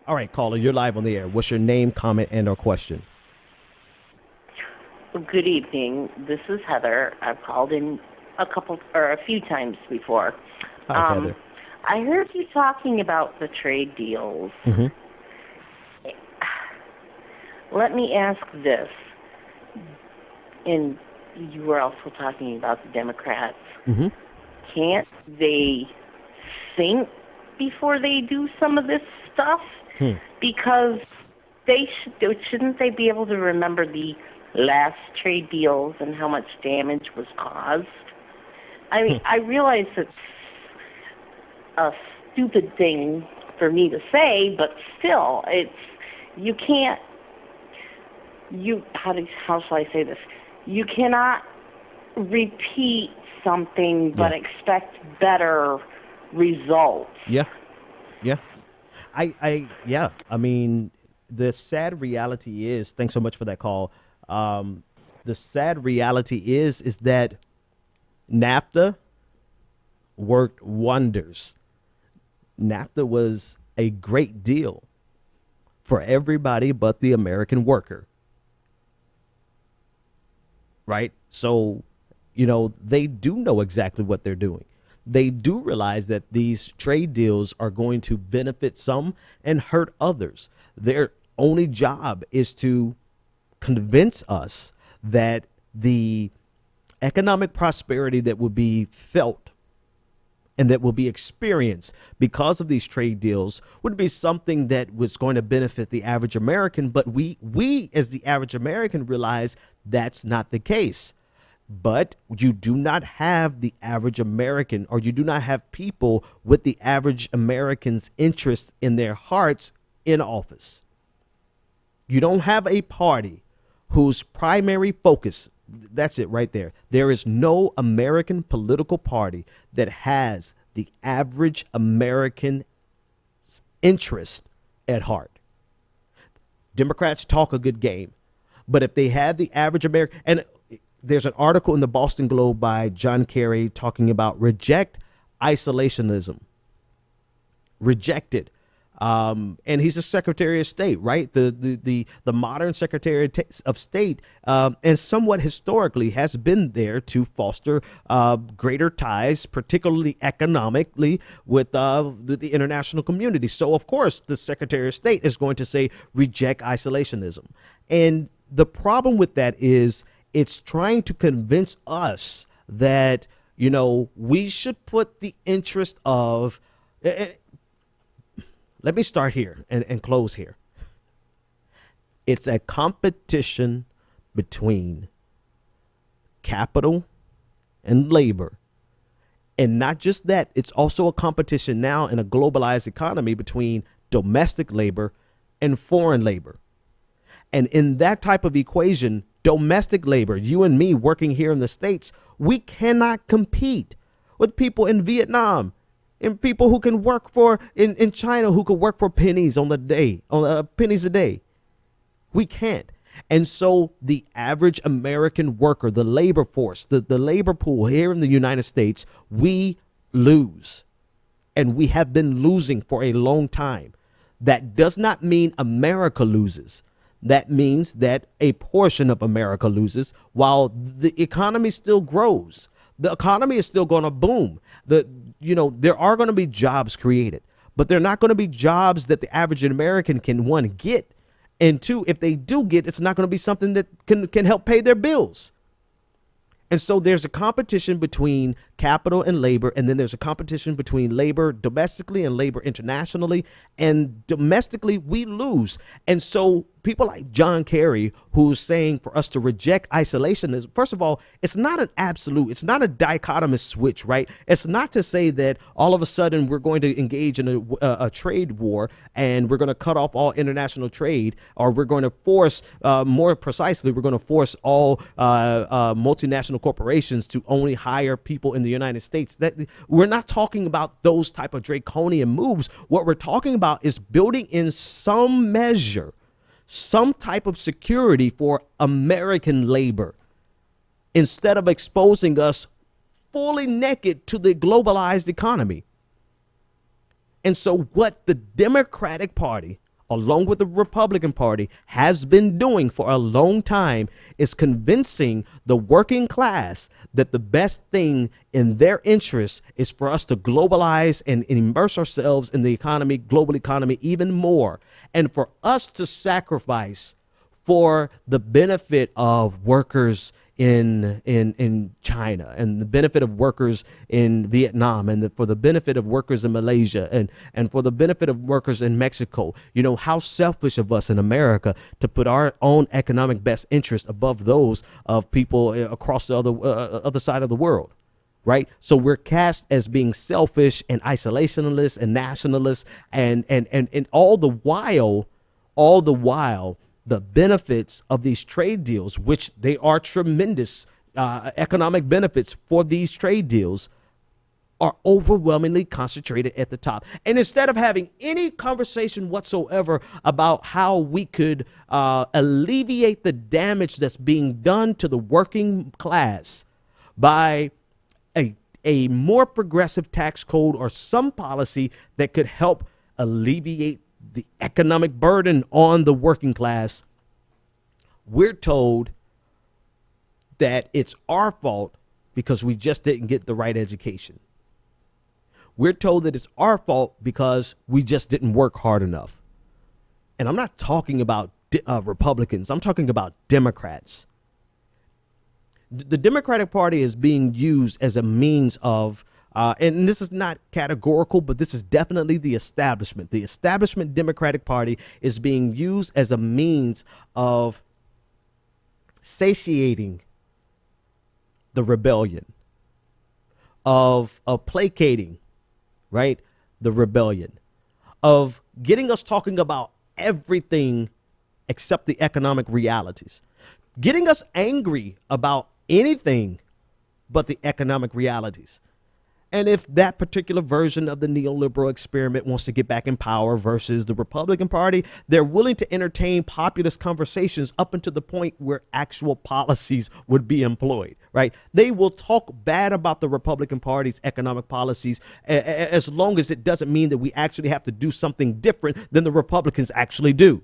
All right, caller, you're live on the air. What's your name, comment, and or question? Good evening. This is Heather. I've called in a few times before. Hi, Heather. I heard you talking about the trade deals. Mm-hmm. Let me ask this, and you were also talking about the Democrats. Mm-hmm. Can't they think before they do some of this stuff? Because shouldn't they be able to remember the last trade deals and how much damage was caused? I mean, I realize it's a stupid thing for me to say, but still, you can't. How shall I say this? You cannot repeat something but expect better results. Yeah. I mean, the sad reality is, thanks so much for that call. The sad reality is that NAFTA worked wonders. NAFTA was a great deal for everybody but the American worker. Right? So, they do know exactly what they're doing. They do realize that these trade deals are going to benefit some and hurt others. Their only job is to convince us that the economic prosperity that will be felt and that will be experienced because of these trade deals would be something that was going to benefit the average American. But we as the average American realize that's not the case. But you do not have the average American, or you do not have people with the average American's interest in their hearts in office. You don't have a party whose primary focus, that's it right there. There is no American political party that has the average American interest at heart. Democrats talk a good game, but if they had the average American, and there's an article in the Boston Globe by John Kerry talking about reject isolationism. Reject it. And he's a Secretary of State, right? The modern Secretary of State, and somewhat historically has been there to foster greater ties, particularly economically, with the international community. So, of course, the Secretary of State is going to say reject isolationism. And the problem with that is it's trying to convince us that, we should put the interest of. Let me start here and close here. It's a competition between capital and labor. And not just that, it's also a competition now in a globalized economy between domestic labor and foreign labor. And in that type of equation, domestic labor, you and me working here in the States, we cannot compete with people in Vietnam and people who can work in China, who could work for pennies pennies a day. We can't. And so the average American worker, the labor force, the labor pool here in the United States, we lose. And we have been losing for a long time. That does not mean America loses. That means that a portion of America loses while the economy still grows. The economy is still going to boom. There are going to be jobs created, but they're not going to be jobs that the average American can, one, get, and two, if they do get, it's not going to be something that can help pay their bills. And so there's a competition between capital and labor, and then there's a competition between labor domestically and labor internationally. And domestically, we lose. And so people like John Kerry, who's saying for us to reject isolationism, first of all, it's not an absolute, it's not a dichotomous switch, right? It's not to say that all of a sudden we're going to engage in a trade war and we're going to cut off all international trade, or we're going to force, more precisely, we're going to force all multinational corporations to only hire people in the United States. That we're not talking about those type of draconian moves. What we're talking about is building in some measure some type of security for American labor instead of exposing us fully naked to the globalized economy. And so what the Democratic Party along with the Republican Party, has been doing for a long time is convincing the working class that the best thing in their interest is for us to globalize and immerse ourselves in the economy, global economy, even more, and for us to sacrifice for the benefit of workers in China, and the benefit of workers in Vietnam, and for the benefit of workers in Malaysia, and for the benefit of workers in Mexico. You know, how selfish of us in America to put our own economic best interest above those of people across the other side of the world. Right. So we're cast as being selfish and isolationist and nationalist, and all the while, the benefits of these trade deals, which they are tremendous economic benefits for these trade deals, are overwhelmingly concentrated at the top. And instead of having any conversation whatsoever about how we could alleviate the damage that's being done to the working class by a more progressive tax code or some policy that could help alleviate the economic burden on the working class, we're told that it's our fault because we just didn't get the right education. We're told that it's our fault because we just didn't work hard enough. And I'm not talking about Republicans. I'm talking about Democrats. The Democratic Party is being used as a means of and this is not categorical, but this is definitely the establishment. The establishment Democratic Party is being used as a means of satiating the rebellion, of placating, right, the rebellion, of getting us talking about everything except the economic realities, getting us angry about anything but the economic realities. And if that particular version of the neoliberal experiment wants to get back in power versus the Republican Party, they're willing to entertain populist conversations up until the point where actual policies would be employed, right? They will talk bad about the Republican Party's economic policies as long as it doesn't mean that we actually have to do something different than the Republicans actually do.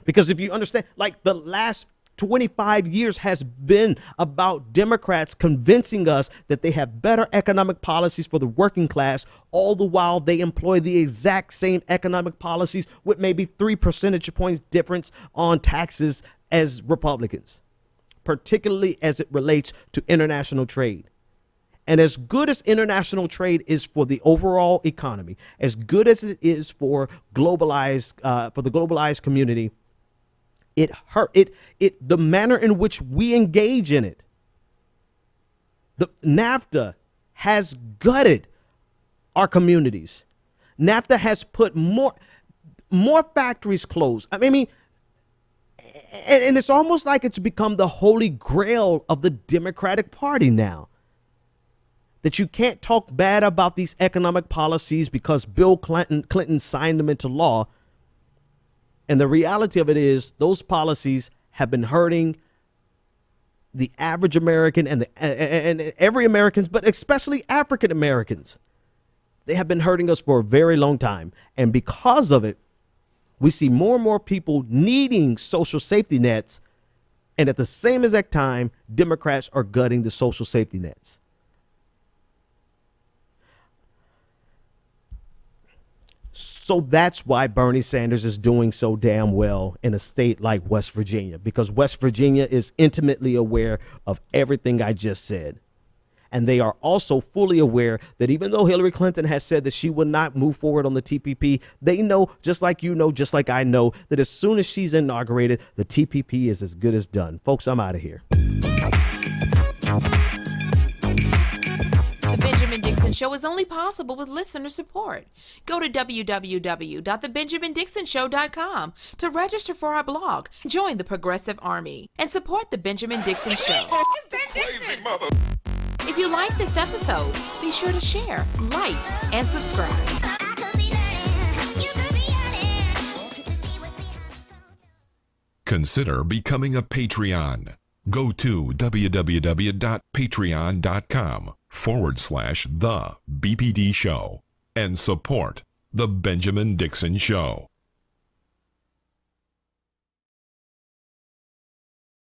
Because if you understand, like the last 25 years has been about Democrats convincing us that they have better economic policies for the working class, all the while they employ the exact same economic policies with maybe 3 percentage points difference on taxes as Republicans, particularly as it relates to international trade. And as good as international trade is for the overall economy, as good as it is for the globalized community, the manner in which we engage in it. The NAFTA has gutted our communities. NAFTA has put more factories closed. I mean, and it's almost like it's become the holy grail of the Democratic Party now, that you can't talk bad about these economic policies because Bill Clinton signed them into law. And the reality of it is those policies have been hurting the average American and every Americans, but especially African Americans. They have been hurting us for a very long time. And because of it, we see more and more people needing social safety nets. And at the same exact time, Democrats are gutting the social safety nets. So that's why Bernie Sanders is doing so damn well in a state like West Virginia, because West Virginia is intimately aware of everything I just said. And they are also fully aware that even though Hillary Clinton has said that she would not move forward on the TPP, they know, just like you know, just like I know, that as soon as she's inaugurated, the TPP is as good as done. Folks, I'm out of here. The Benjamin Dixon Show is only possible with listener support. Go to www.thebenjamindixonshow.com to register for our blog, join the Progressive Army, and support The Benjamin Dixon Show. It's Ben Dixon! If you like this episode, be sure to share, like, and subscribe. Consider becoming a Patreon. Go to www.patreon.com/The BPD Show and support The Benjamin Dixon Show.